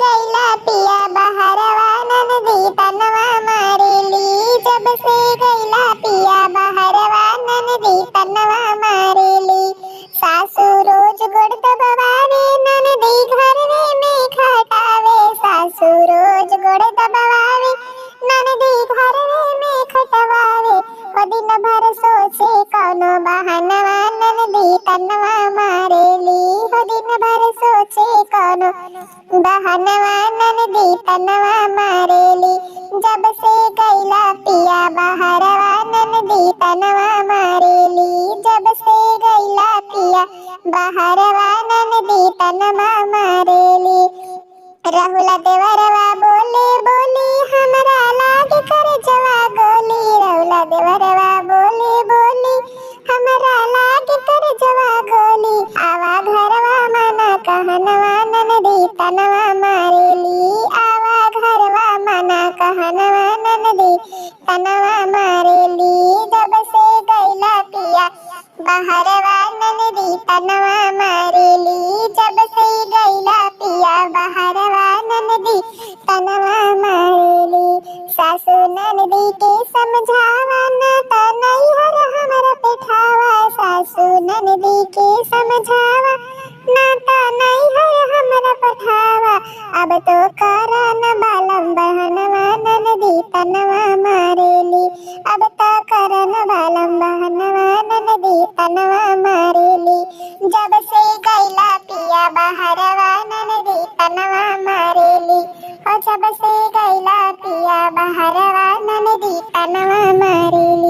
गैला पिया बहरवा ननदी तनवा मारेली। जब से गैला पिया बहरवा ननदी तनवा मारेली। सासू रोज गुड़ दबावे ननदी घरवे में खटावे। सासू रोज गुड़ दबावे ननदी घरवे में खटवावे। ओ दिन भर सोचे कौनो बहानवा ननदी तनवा मारेली। ओ दिन भर सोचे कौनो बहानवा ननदी तनवा मारेली। जब से गैला पिया बहरवा ननदी तनवा मारेली। जब से गैला पिया बहरवा ननदी तनवा मारेली। राहुला देवरवा बोले बोली हमरा लाग कर जवा गोली। राहुला देवरवा बोले बोली हमरा लाग कर जवा गोली। आवा घरवा मना कहनवा ननदी तनवा मारेली। आवा घरवा मना कहनवा ननदी तनवा मारेली। जब से गैला पिया बहरवा ननदी तनवा मारेली। जब से गैला पिया बहरवा ननदी तनवा मारेली। सासू ननदी के समझावा ना त नैहर हमरा पेठावा। सासू ननदी के समझावा ना त नैहर हमरा पठावा। अब तो करन बालम बहनवा ननदी तनवा मारेली। अब तो करन बालम बहनवा ननदी तनवा मारेली। जब से गैला पिया बहरवा ननदी तनवा मारेली। और जब से गैला पिया बहरवा ननदी तनवा मारेली।